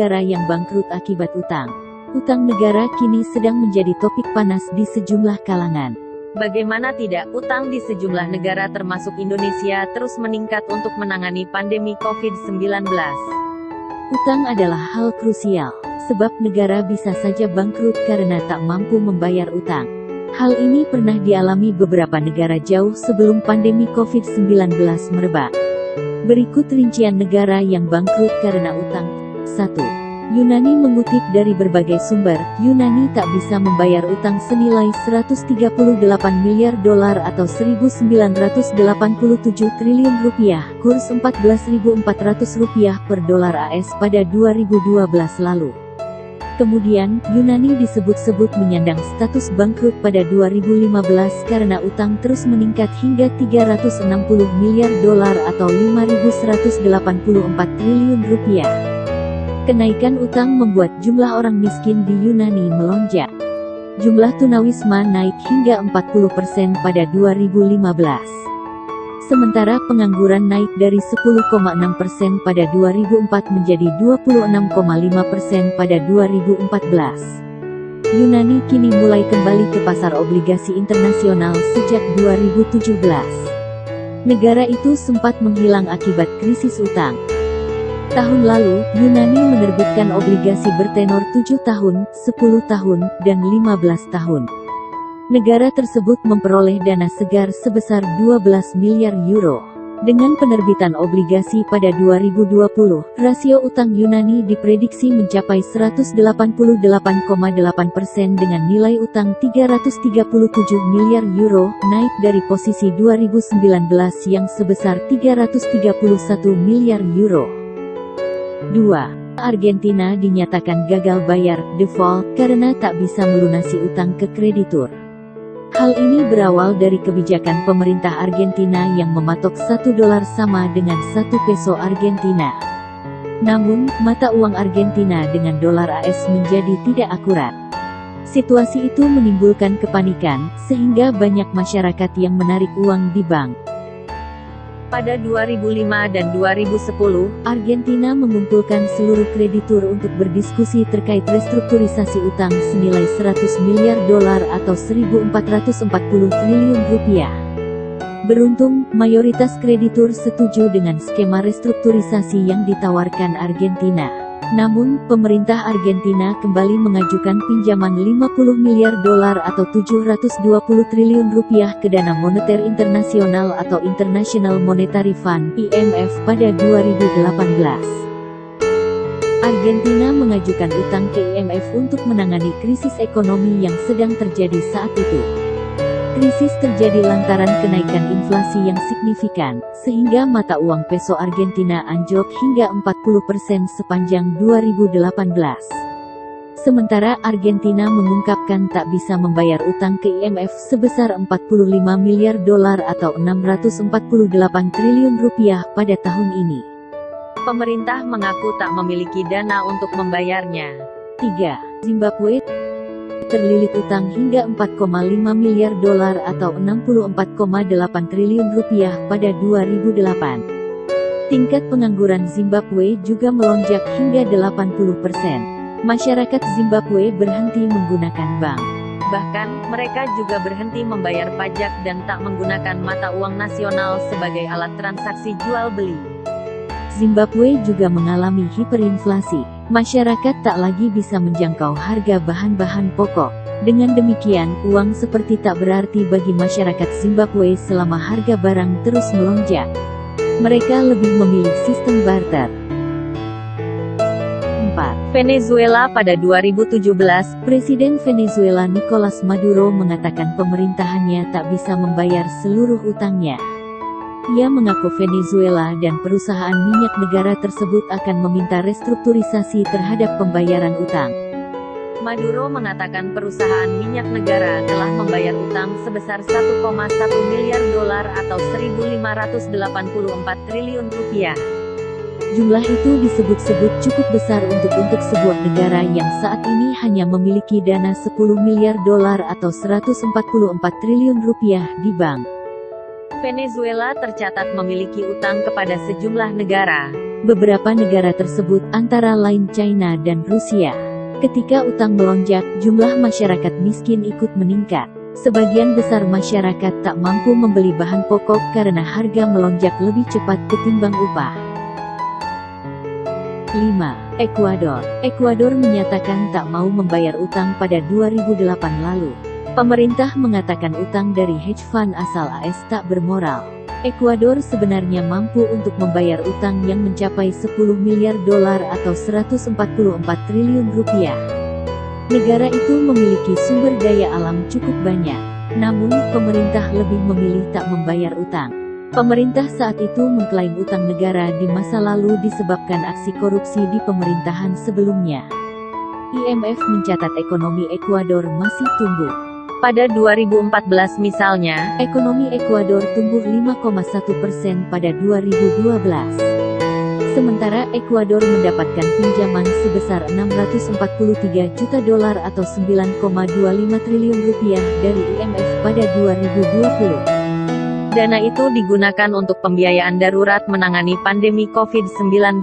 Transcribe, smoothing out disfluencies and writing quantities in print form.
negara yang bangkrut akibat utang. Utang negara kini sedang menjadi topik panas di sejumlah kalangan. Bagaimana tidak, utang di sejumlah negara termasuk Indonesia terus meningkat untuk menangani pandemi COVID-19. Utang adalah hal krusial, sebab negara bisa saja bangkrut karena tak mampu membayar utang. Hal ini pernah dialami beberapa negara jauh sebelum pandemi COVID-19 merebak. Berikut rincian negara yang bangkrut karena utang. 1. Yunani. Mengutip dari berbagai sumber, Yunani tak bisa membayar utang senilai 138 miliar dolar atau 1.987 triliun rupiah, kurs 14.400 rupiah per dolar AS pada 2012 lalu. Kemudian, Yunani disebut-sebut menyandang status bangkrut pada 2015 karena utang terus meningkat hingga 360 miliar dolar atau 5.184 triliun rupiah. Kenaikan utang membuat jumlah orang miskin di Yunani melonjak. Jumlah tunawisma naik hingga 40% pada 2015. Sementara pengangguran naik dari 10,6% pada 2004 menjadi 26,5% pada 2014. Yunani kini mulai kembali ke pasar obligasi internasional sejak 2017. Negara itu sempat menghilang akibat krisis utang. Tahun lalu, Yunani menerbitkan obligasi bertenor 7 tahun, 10 tahun, dan 15 tahun. Negara tersebut memperoleh dana segar sebesar 12 miliar euro. Dengan penerbitan obligasi pada 2020, rasio utang Yunani diprediksi mencapai 188,8% dengan nilai utang 337 miliar euro, naik dari posisi 2019 yang sebesar 331 miliar euro. 2. Argentina dinyatakan gagal bayar, default, karena tak bisa melunasi utang ke kreditur. Hal ini berawal dari kebijakan pemerintah Argentina yang mematok 1 dolar sama dengan 1 peso Argentina. Namun, mata uang Argentina dengan dolar AS menjadi tidak akurat. Situasi itu menimbulkan kepanikan, sehingga banyak masyarakat yang menarik uang di bank. Pada 2005 dan 2010, Argentina mengumpulkan seluruh kreditur untuk berdiskusi terkait restrukturisasi utang senilai 100 miliar dolar atau 1.440 triliun rupiah. Beruntung, mayoritas kreditur setuju dengan skema restrukturisasi yang ditawarkan Argentina. Namun, pemerintah Argentina kembali mengajukan pinjaman 50 miliar dolar atau 720 triliun rupiah ke Dana Moneter Internasional atau International Monetary Fund (IMF) pada 2018. Argentina mengajukan utang ke IMF untuk menangani krisis ekonomi yang sedang terjadi saat itu. Krisis terjadi lantaran kenaikan inflasi yang signifikan, sehingga mata uang peso Argentina anjlok hingga 40% sepanjang 2018. Sementara Argentina mengungkapkan tak bisa membayar utang ke IMF sebesar 45 miliar dolar atau 648 triliun rupiah pada tahun ini. Pemerintah mengaku tak memiliki dana untuk membayarnya. 3. Zimbabwe terlilit utang hingga 4,5 miliar dolar atau 64,8 triliun rupiah pada 2008. Tingkat pengangguran Zimbabwe juga melonjak hingga 80%. Masyarakat Zimbabwe berhenti menggunakan bank. Bahkan, mereka juga berhenti membayar pajak dan tak menggunakan mata uang nasional sebagai alat transaksi jual-beli. Zimbabwe juga mengalami hiperinflasi. Masyarakat tak lagi bisa menjangkau harga bahan-bahan pokok. Dengan demikian, uang seperti tak berarti bagi masyarakat Zimbabwe selama harga barang terus melonjak. Mereka lebih memilih sistem barter. 4. Venezuela. Pada 2017, Presiden Venezuela Nicolas Maduro mengatakan pemerintahannya tak bisa membayar seluruh utangnya. Ia mengaku Venezuela dan perusahaan minyak negara tersebut akan meminta restrukturisasi terhadap pembayaran utang. Maduro mengatakan perusahaan minyak negara telah membayar utang sebesar 1,1 miliar dolar atau 1.584 triliun rupiah. Jumlah itu disebut-sebut cukup besar untuk sebuah negara yang saat ini hanya memiliki dana 10 miliar dolar atau 144 triliun rupiah di bank. Venezuela tercatat memiliki utang kepada sejumlah negara. Beberapa negara tersebut antara lain China dan Rusia. Ketika utang melonjak, jumlah masyarakat miskin ikut meningkat. Sebagian besar masyarakat tak mampu membeli bahan pokok karena harga melonjak lebih cepat ketimbang upah. 5. Ekuador. Ekuador menyatakan tak mau membayar utang pada 2008 lalu. Pemerintah mengatakan utang dari hedge fund asal AS tak bermoral. Ekuador sebenarnya mampu untuk membayar utang yang mencapai 10 miliar dolar atau 144 triliun rupiah. Negara itu memiliki sumber daya alam cukup banyak, namun pemerintah lebih memilih tak membayar utang. Pemerintah saat itu mengklaim utang negara di masa lalu disebabkan aksi korupsi di pemerintahan sebelumnya. IMF mencatat ekonomi Ekuador masih tumbuh. Pada 2014 misalnya, Ekonomi Ekuador tumbuh 5,1% pada 2012. Sementara Ekuador mendapatkan pinjaman sebesar 643 juta dolar atau 9,25 triliun rupiah dari IMF pada 2020. dana itu digunakan untuk pembiayaan darurat menangani pandemi COVID-19.